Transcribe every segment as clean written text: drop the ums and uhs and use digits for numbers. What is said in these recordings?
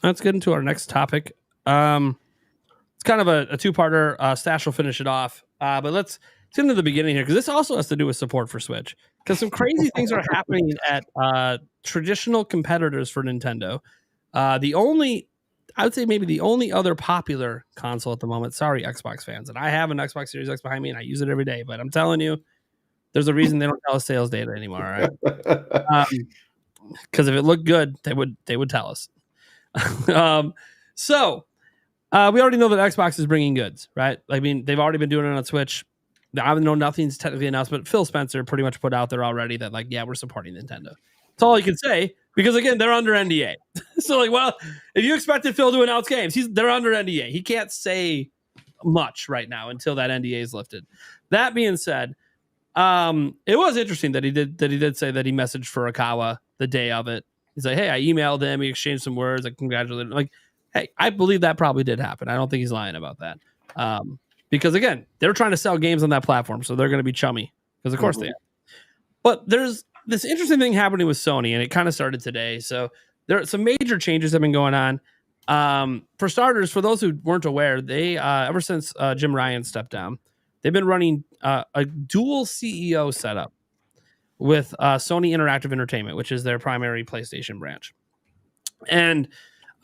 let's get into our next topic. It's kind of a two-parter. Stash will finish it off, but let's get into the beginning here because this also has to do with support for Switch. Because some crazy things are happening at traditional competitors for Nintendo. I would say maybe the only other popular console at the moment. Sorry, Xbox fans, and I have an Xbox Series X behind me, and I use it every day. But I'm telling you, there's a reason they don't tell us sales data anymore. Right? Because if it looked good, they would tell us. So we already know that Xbox is bringing goods, right? I mean, they've already been doing it on Switch. I know nothing's technically announced, but Phil Spencer pretty much put out there already that, like, yeah, we're supporting Nintendo. That's all he can say because, again, they're under NDA. So, like, well, if you expected Phil to announce games, they're under NDA. He can't say much right now until that NDA is lifted. That being said, it was interesting that he did say that he messaged Furukawa the day of it. He's like, hey, I emailed him. He exchanged some words. I congratulated him. Like, hey, I believe that probably did happen. I don't think he's lying about that. Because, again, they're trying to sell games on that platform, so they're going to be chummy. Because, of course, they are. But there's this interesting thing happening with Sony, and it kind of started today. So there are some major changes that have been going on. For starters, for those who weren't aware, they ever since Jim Ryan stepped down, they've been running a dual CEO setup with Sony Interactive Entertainment, which is their primary PlayStation branch. And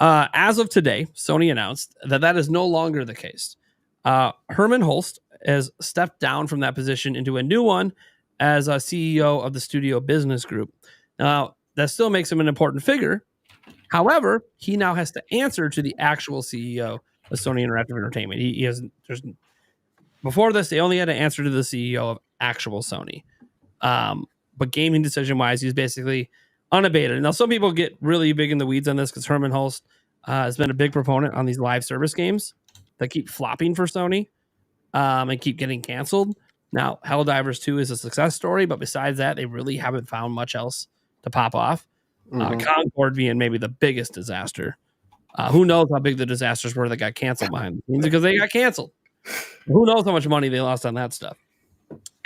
as of today, Sony announced that is no longer the case. Herman Holst has stepped down from that position into a new one as a CEO of the Studio Business Group. Now, that still makes him an important figure. However, he now has to answer to the actual CEO of Sony Interactive Entertainment. Before this, they only had to answer to the CEO of actual Sony. But gaming decision-wise, he's basically unabated. Now, some people get really big in the weeds on this because Herman Holst has been a big proponent on these live service games that keep flopping for Sony and keep getting canceled. Now, Helldivers 2 is a success story, but besides that, they really haven't found much else to pop off. Concord being maybe the biggest disaster. Who knows how big the disasters were that got canceled behind the scenes because they got canceled. Who knows how much money they lost on that stuff.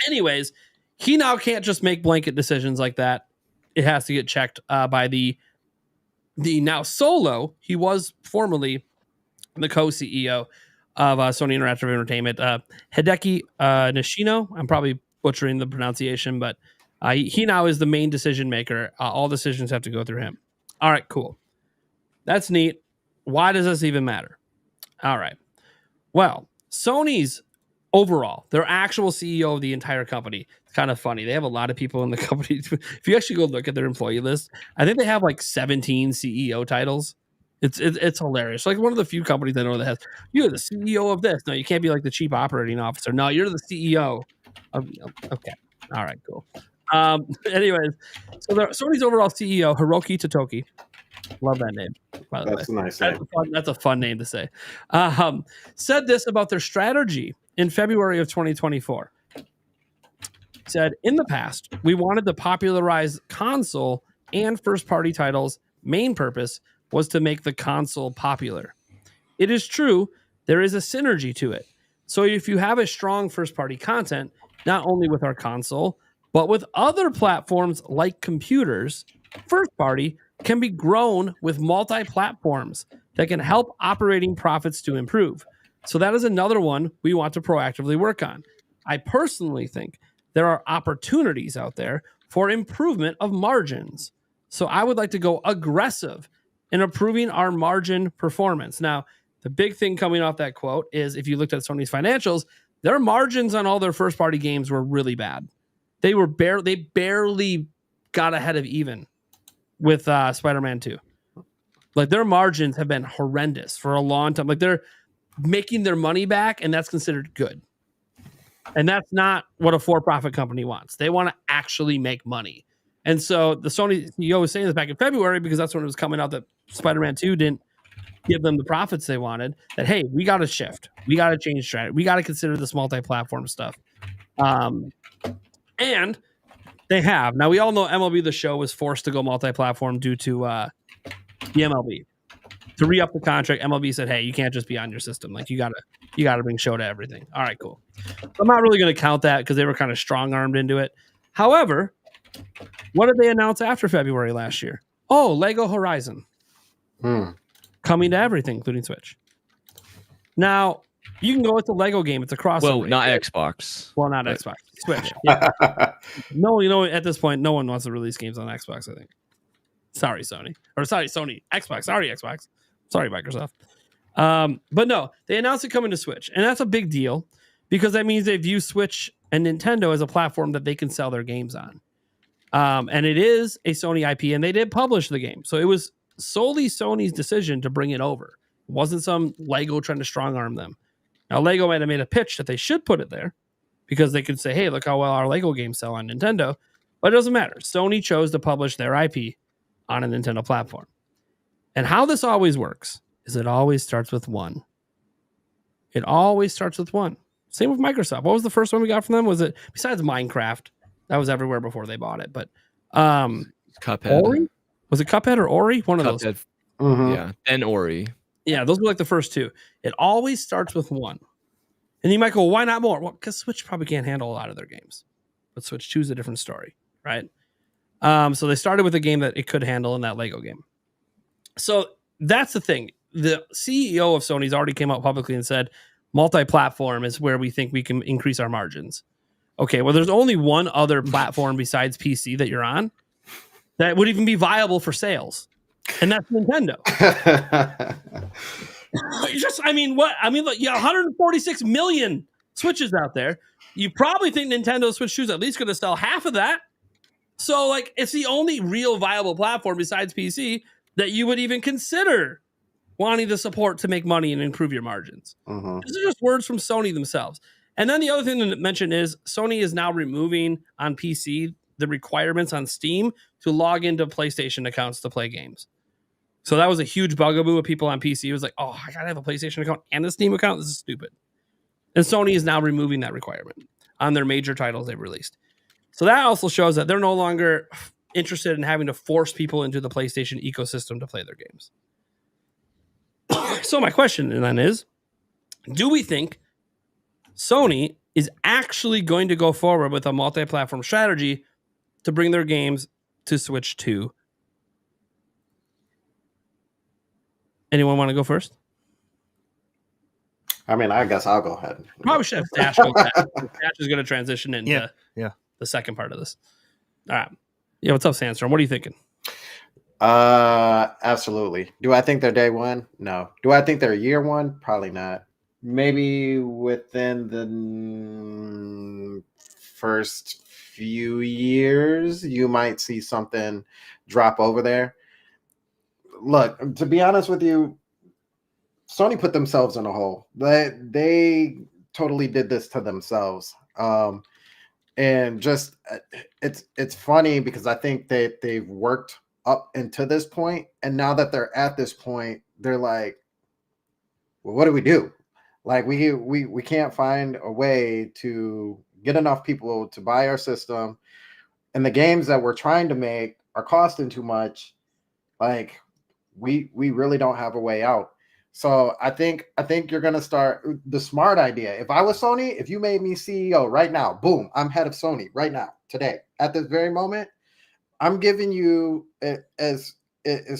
Anyways, he now can't just make blanket decisions like that. It has to get checked by the now solo. He was formerly the co-CEO of Sony Interactive Entertainment, Hideki Nishino. I'm probably butchering the pronunciation, but he now is the main decision maker. All decisions have to go through him. All right, cool. That's neat. Why does this even matter? All right. Well, Sony's overall, their actual CEO of the entire company, it's kind of funny. They have a lot of people in the company. If you actually go look at their employee list, I think they have like 17 CEO titles. It's hilarious. Like one of the few companies I know that has, you're the CEO of this. No, you can't be like the chief operating officer. No, you're the CEO of, okay. All right, cool. Anyways, so Sony's overall CEO, Hiroki Totoki, love that name, by the way. That's a nice name. That's a fun name to say. Said this about their strategy in February of 2024. Said, in the past, we wanted to popularize console and first-party titles. Main purpose was to make the console popular. It is true, there is a synergy to it. So if you have a strong first-party content, not only with our console, but with other platforms like computers, first-party can be grown with multi-platforms that can help operating profits to improve. So that is another one we want to proactively work on. I personally think there are opportunities out there for improvement of margins. So I would like to go aggressive in improving our margin performance. Now, the big thing coming off that quote is if you looked at Sony's financials, their margins on all their first-party games were really bad. They barely got ahead of even with Spider-Man 2. Like their margins have been horrendous for a long time. Like they're making their money back, and that's considered good. And that's not what a for-profit company wants. They want to actually make money. And so the Sony CEO was saying this back in February because that's when it was coming out that Spider-Man 2 didn't give them the profits they wanted. That, hey, we got to shift. We got to change strategy. We got to consider this multi-platform stuff. And they have. Now, we all know MLB The Show was forced to go multi-platform due to the MLB. To re-up the contract, MLB said, hey, you can't just be on your system. Like, you gotta bring show to everything. All right, cool. I'm not really going to count that because they were kind of strong-armed into it. However, what did they announce after February last year? Oh, Lego Horizon. coming to everything, including Switch. Now, you can go with the Lego game. It's a crossover. Well, not Xbox. Well, not Xbox. Switch. Yeah. No, at this point, no one wants to release games on Xbox, I think. Sorry, Sony. Or sorry, Sony. Xbox. Sorry, Xbox. Sorry, Microsoft. But no, they announced it coming to Switch. And that's a big deal because that means they view Switch and Nintendo as a platform that they can sell their games on. And it is a Sony IP, and they did publish the game. So it was solely Sony's decision to bring it over. It wasn't some Lego trying to strong arm them. Now, Lego might have made a pitch that they should put it there because they could say, hey, look how well our Lego games sell on Nintendo. But it doesn't matter. Sony chose to publish their IP on a Nintendo platform. And how this always works is it always starts with one. It always starts with one. Same with Microsoft. What was the first one we got from them? Was it, besides Minecraft, that was everywhere before they bought it, but Cuphead. Ori? Was it Cuphead or Ori? One of those. Mm-hmm. Yeah, then Ori. Yeah, those were like the first two. It always starts with one. And you might go, well, why not more? Well, because Switch probably can't handle a lot of their games. But Switch 2 is a different story, right? So they started with a game that it could handle in that Lego game. So that's the thing. The CEO of Sony's already came out publicly and said, multi-platform is where we think we can increase our margins. Okay, well, there's only one other platform besides PC that you're on that would even be viable for sales. And that's Nintendo. Look, 146 million Switches out there. You probably think Nintendo Switch 2 is at least going to sell half of that. So, like, it's the only real viable platform besides PC that you would even consider wanting to support to make money and improve your margins. Mm-hmm. These are just words from Sony themselves. And then the other thing to mention is Sony is now removing on PC the requirements on Steam to log into PlayStation accounts to play games. So that was a huge bugaboo of people on PC. It was like, oh, I gotta have a PlayStation account and a Steam account. This is stupid. And Sony is now removing that requirement on their major titles they've released. So that also shows that they're no longer interested in having to force people into the PlayStation ecosystem to play their games. So my question then is, do we think Sony is actually going to go forward with a multi-platform strategy to bring their games to Switch 2? Anyone want to go first? I mean, I guess I'll go ahead. Probably should have Dash go back. Dash is going to transition into the second part of this. All right. Yeah, what's up, Sandstorm? What are you thinking? Absolutely. Do I think they're day one? No. Do I think they're year one? Probably not. Maybe within the first few years, you might see something drop over there. Look, to be honest with you, Sony put themselves in a hole. They totally did this to themselves. And just it's funny because I think that they've worked up into this point, and now that they're at this point, they're like, well, what do we do? Like we can't find a way to get enough people to buy our system, and the games that we're trying to make are costing too much. Like we really don't have a way out. So I think you're gonna start the smart idea. If I was Sony, if you made me CEO right now, boom, I'm head of Sony right now, today, at this very moment, I'm giving you as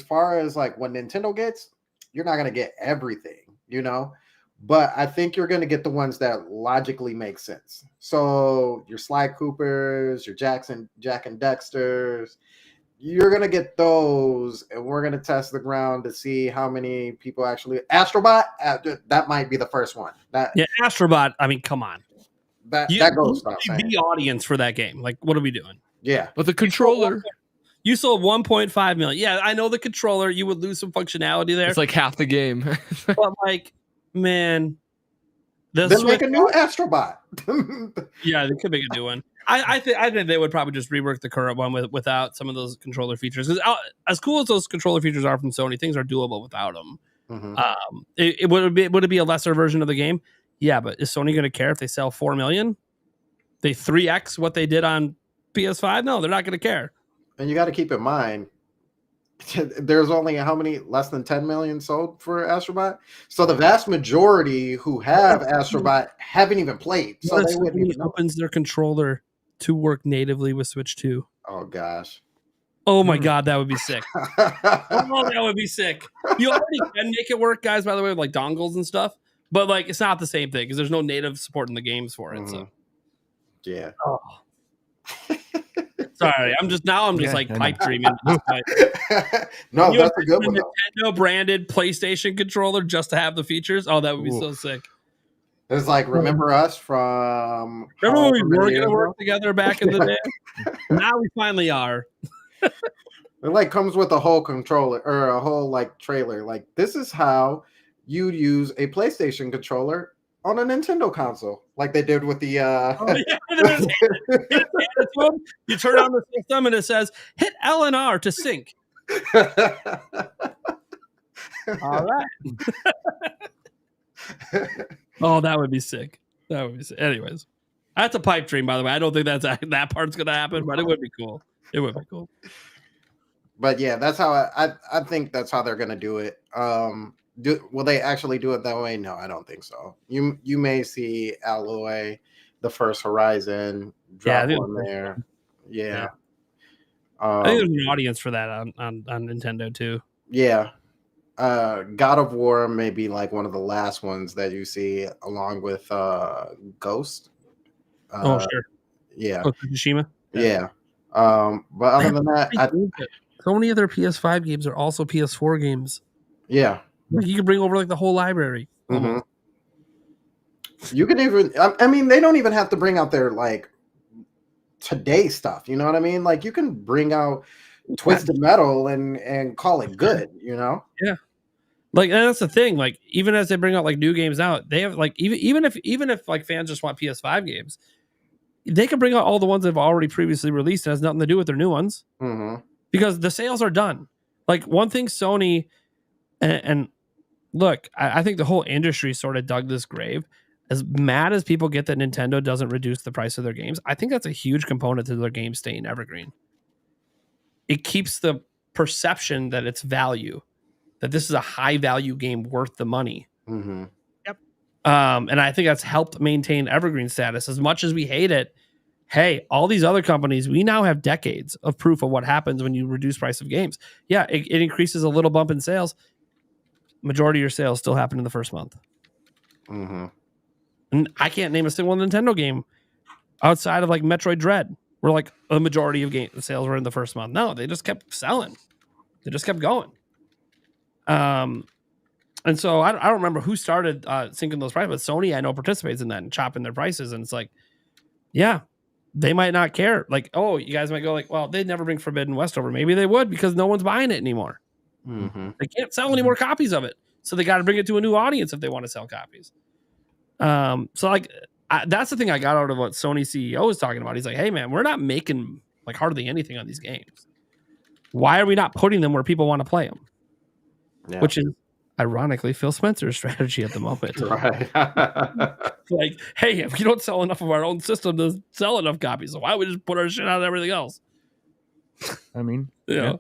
far as like what Nintendo gets, you're not gonna get everything, but I think you're gonna get the ones that logically make sense. So your Sly Coopers, your Jack and Dexters, you're going to get those, and we're going to test the ground to see how many people actually... Astrobot, that might be the first one. Astrobot, I mean, come on. That goes without saying. The audience for that game. Like, what are we doing? Yeah. But the controller... You sold 1.5 million. Yeah, I know the controller. You would lose some functionality there. It's like half the game. But, like, man... Then make a new Astrobot. Yeah, they could make a new one. I think they would probably just rework the current one without some of those controller features. Because as cool as those controller features are from Sony, things are doable without them. Mm-hmm. Would it be a lesser version of the game? Yeah, but is Sony going to care if they sell 4 million? They 3x what they did on PS5? No, they're not going to care. And you got to keep in mind, there's only less than 10 million sold for Astrobot. So the vast majority who have Astrobot haven't even played. So they wouldn't even know. Opens their controller to work natively with Switch 2. Oh gosh. Oh my god, that would be sick. That would be sick. You already can make it work, guys, by the way, with like dongles and stuff. But like it's not the same thing because there's no native support in the games for it. So yeah. Oh. Sorry, I'm just like pipe dreaming. No, that's a good one. Nintendo branded PlayStation controller just to have the features. Oh, that would be so sick. It's like, remember us from? Remember when we were gonna work together back in the day? Now we finally are. It like comes with a whole controller or a whole like trailer. Like, this is how you'd use a PlayStation controller on a Nintendo console, like they did with the. You turn on the system and it says hit L and R to sync. All right. Oh, that would be sick. That would be sick. Anyways, that's a pipe dream, by the way. I don't think that part's gonna happen, but it would be cool. It would be cool. But yeah, that's how I think that's how they're gonna do it. Will they actually do it that way? No, I don't think so. You may see Alloy, the first Horizon, drop on there. Yeah. I think there's an audience for that on Nintendo too. Yeah. God of War may be like one of the last ones that you see, along with Ghost. Sure. Yeah. Tsushima. Yeah. But other than that, so many of their PS5 games are also PS4 games. Yeah. Like you can bring over like the whole library. Mm-hmm. You can even, I mean, they don't even have to bring out their like today stuff. You know what I mean? Like you can bring out Twisted Metal and call it good, you know? Yeah. Like, and that's the thing. Like, even as they bring out like new games out, they have like even if like fans just want PS5 games, they can bring out all the ones they've already previously released. It has nothing to do with their new ones because the sales are done. Like one thing Sony and look, I think the whole industry sort of dug this grave. As mad as people get that Nintendo doesn't reduce the price of their games, I think that's a huge component to their games staying evergreen. It keeps the perception that it's value, that this is a high value game worth the money. Yep. And I think that's helped maintain evergreen status. As much as we hate it, hey, all these other companies, we now have decades of proof of what happens when you reduce price of games. Yeah, it increases a little bump in sales. Majority of your sales still happen in the first month. And I can't name a single Nintendo game outside of like Metroid Dread where like a majority of game sales were in the first month. No, they just kept selling. They just kept going. And so I don't remember who started sinking those prices, but Sony I know participates in that and chopping their prices. And it's like, yeah, they might not care. Like, oh, you guys might go like, well, they'd never bring Forbidden West over. Maybe they would because no one's buying it anymore. They can't sell any more copies of it. So they got to bring it to a new audience if they want to sell copies. So like that's the thing I got out of what Sony CEO was talking about. He's like, hey man, we're not making like hardly anything on these games. Why are we not putting them where people want to play them? Yeah. Which is ironically Phil Spencer's strategy at the moment. Right. Like, hey, if we don't sell enough of our own system to sell enough copies, so why don't we just put our shit out of everything else? I mean, yeah.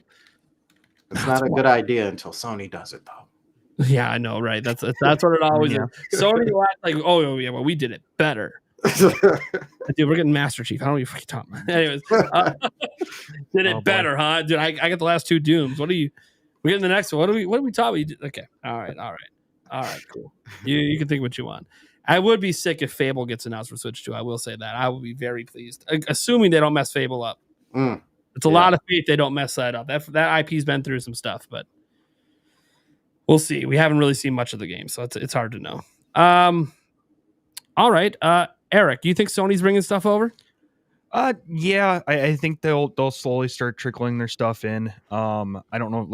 It's not a good idea until Sony does it, though. Yeah, I know, right? That's what it always is. Sony like, oh yeah, well, we did it better. Dude, we're getting Master Chief. I don't even fucking talk. Anyways, did it better, huh? Dude, I got the last two Dooms. What are you? We're getting the next one. What are we talking about? Okay, all right, cool. You can think what you want. I would be sick if Fable gets announced for Switch 2. I will say that. I will be very pleased, assuming they don't mess Fable up. It's a lot of faith they don't mess that up. That IP's been through some stuff, but we'll see. We haven't really seen much of the game, so it's hard to know. All right, Eric, do you think Sony's bringing stuff over? Yeah, I think they'll slowly start trickling their stuff in. I don't know,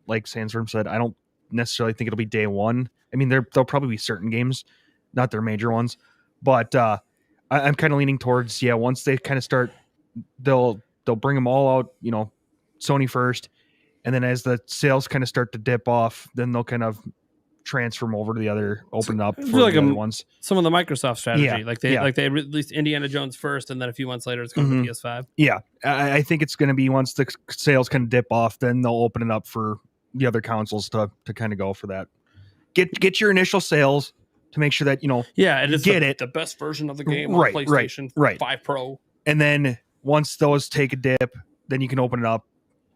like Sandstorm said, I don't necessarily think it'll be day one. I mean, there'll probably be certain games, not their major ones, but I'm kind of leaning towards once they kind of start, they'll bring them all out, Sony first, and then as the sales kind of start to dip off, then they'll kind of transfer them over to the other, open up for like the other ones. Some of the Microsoft strategy, like they released Indiana Jones first, and then a few months later it's going to PS5. Yeah, I think it's going to be once the sales kind of dip off, then they'll open it up for the other consoles to kind of go for that. Get your initial sales to make sure that and it's the best version of the game on PlayStation 5 Pro, and then once those take a dip, then you can open it up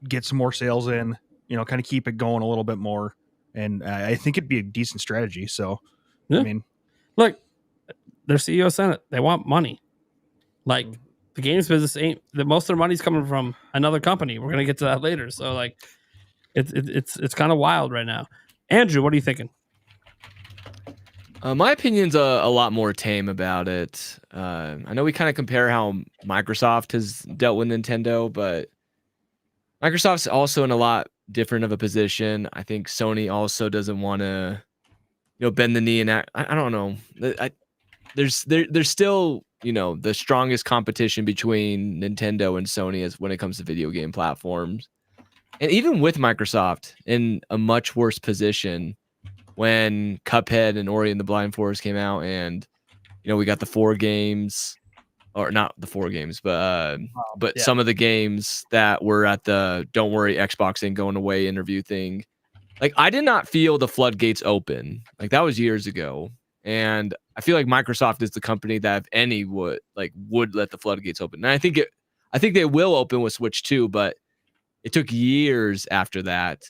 get some more sales in, kind of keep it going a little bit more. And I think it'd be a decent strategy. So, Yeah. I mean, look, their CEO said it. They want money. Like the games business most of their money's coming from another company. We're gonna get to that later. So like, it's kind of wild right now. Andrew, what are you thinking? My opinion's a lot more tame about it. I know we kind of compare how Microsoft has dealt with Nintendo, but Microsoft's also in a lot different of a position. I think Sony also doesn't want to, bend the knee and act. I don't know. There's still, the strongest competition between Nintendo and Sony as when it comes to video game platforms, and even with Microsoft in a much worse position when Cuphead and Ori and the Blind Forest came out, and we got the 4 games, or not the 4 games, but Yeah. some of the games that were at the "Don't worry, Xbox ain't going away" interview thing. Like, I did not feel the floodgates open. Like, that was years ago, and I feel like Microsoft is the company that, if any, would let the floodgates open. And I think they will open with Switch 2, but it took years after that,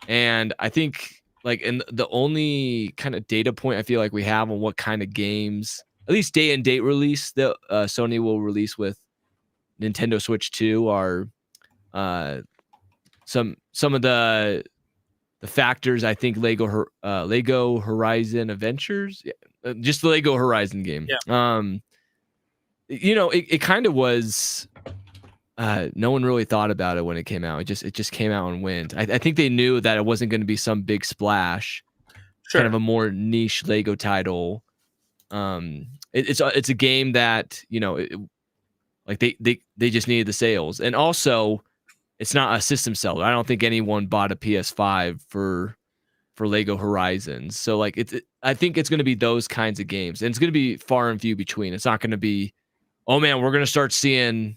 and I think. And the only kind of data point I feel like we have on what kind of games, at least day and date release, that Sony will release with Nintendo Switch 2 are some of the factors. I think Lego Horizon Adventures, just the Lego Horizon game. Yeah. It kind of was. No one really thought about it when it came out. It just came out and went. I think they knew that it wasn't going to be some big splash. Sure. Kind of a more niche Lego title. It's a game that they just needed the sales, and also it's not a system seller. I don't think anyone bought a PS5 for Lego Horizons. So I think it's going to be those kinds of games, and it's going to be far and few between. It's not going to be, oh man, we're going to start seeing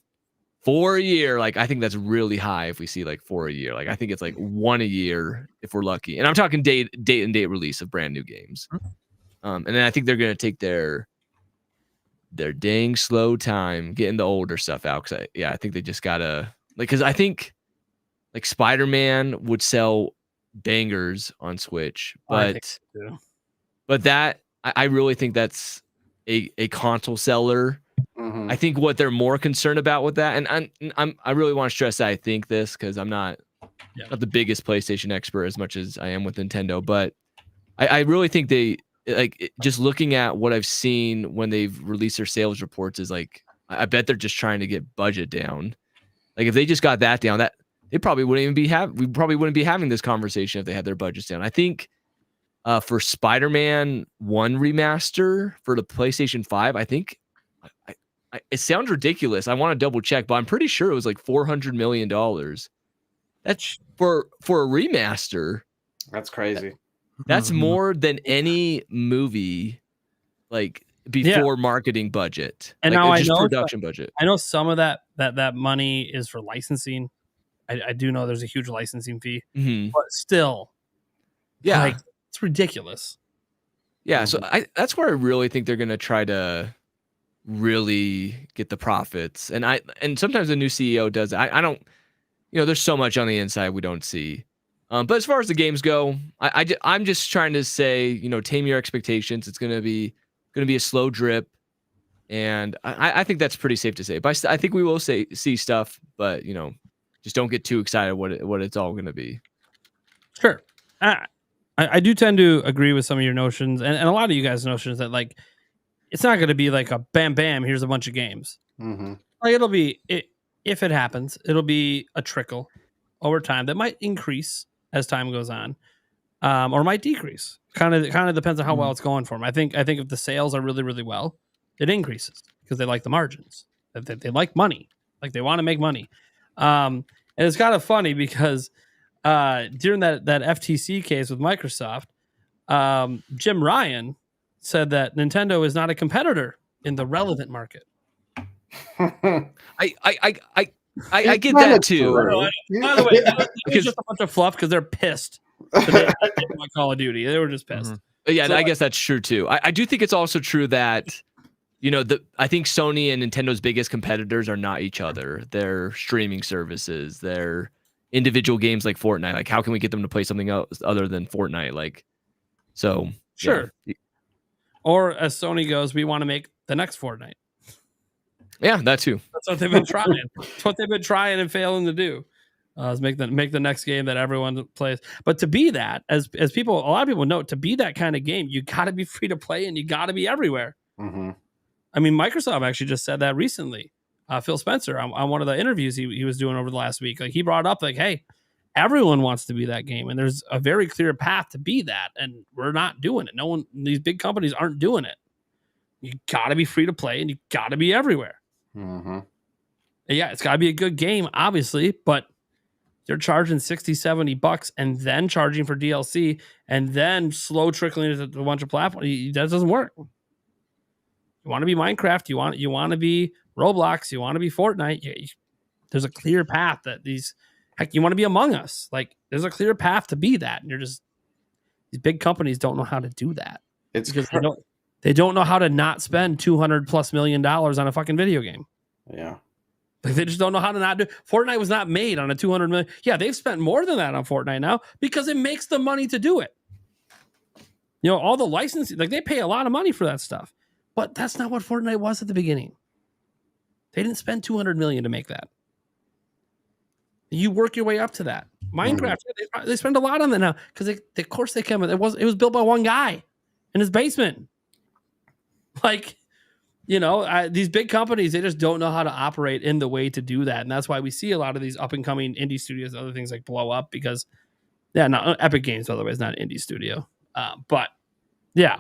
4 a year. I think that's really high if we see 4 a year. I think it's 1 a year if we're lucky. And I'm talking date and date release of brand new games. And then I think they're going to take their dang slow time getting the older stuff out. Cause I think they just gotta cause I think Spider-Man would sell bangers on Switch, but that I really think that's a console seller. I think what they're more concerned about with that, and I really want to stress that I think this, because I'm not the biggest PlayStation expert as much as I am with Nintendo, but I really think they just looking at what I've seen when they've released their sales reports is I bet they're just trying to get budget down. If they just got that down, that they probably wouldn't even we probably wouldn't be having this conversation if they had their budgets down. I think for Spider-Man 1 remaster for the PlayStation 5, I think it sounds ridiculous. I want to double check, but I'm pretty sure it was $400 million. That's for a remaster. That's crazy. That's more than any movie before marketing budget. And now I know production budget. I know some of that money is for licensing. I do know there's a huge licensing fee, but still, it's ridiculous. Yeah, so that's where I really think they're gonna try to really get the profits. And sometimes the new CEO does. I don't, there's so much on the inside we don't see. But as far as the games go, I'm just trying to say, tame your expectations. It's gonna be a slow drip, and I think that's pretty safe to say. But I think we will see stuff, but just don't get too excited what it's all gonna be. Sure, I do tend to agree with some of your notions, and a lot of you guys' notions that it's not gonna be a bam bam. Here's a bunch of games. It'll be if it happens, it'll be a trickle over time that might increase as time goes on, or might decrease. Kind of depends on how well it's going for them. I think if the sales are really, really well, it increases because they like the margins. They like money. They want to make money. And it's kind of funny because during that FTC case with Microsoft, Jim Ryan said that Nintendo is not a competitor in the relevant market. I get that too. By the way, it's just a bunch of fluff because they're pissed. They didn't like Call of Duty. They were just pissed. Yeah, so I guess that's true too. I do think it's also true that I think Sony and Nintendo's biggest competitors are not each other. They're streaming services. They're individual games like Fortnite. Like, how can we get them to play something else other than Fortnite? Like, so Sure. yeah. Or as Sony goes, we want to make the next Fortnite. Yeah, that too. That's what they've been trying. That's what they've been trying and failing to do. Is make the next game that everyone plays. But to be that, as people, a lot of people know, to be that kind of game, you got to be free to play and you got to be everywhere. Mm-hmm. I mean, Microsoft actually just said that recently. Phil Spencer on one of the interviews he was doing over the last week, like he brought up like, hey, everyone wants to be that game, and there's a very clear path to be that, and we're not doing it. No one, these big companies aren't doing it. You got to be free to play and you got to be everywhere. Mm-hmm. Yeah, it's got to be a good game, obviously, but they're charging $60-$70 and then charging for DLC and then slow trickling into a bunch of platforms. That doesn't work. You want to be Minecraft, you want to be Roblox, you want to be Fortnite. There's a clear path that these, heck, you want to be Among Us. Like, there's a clear path to be that, and you're just, these big companies don't know how to do that. It's because they don't know how to not spend $200+ million on a fucking video game. Yeah. Like, they just don't know how to not do. Fortnite was not made on a $200 million. Yeah, they've spent more than that on Fortnite now because it makes the money to do it. You know, all the licensing, like they pay a lot of money for that stuff. But that's not what Fortnite was at the beginning. They didn't spend $200 million to make that. You work your way up to that. Minecraft, they spend a lot on that now because of course they can. It was built by one guy in his basement. Like, you know, these big companies, they just don't know how to operate in the way to do that, and that's why we see a lot of these up and coming indie studios, and other things like blow up because, yeah, not Epic Games, by the way, is not an indie studio, but yeah,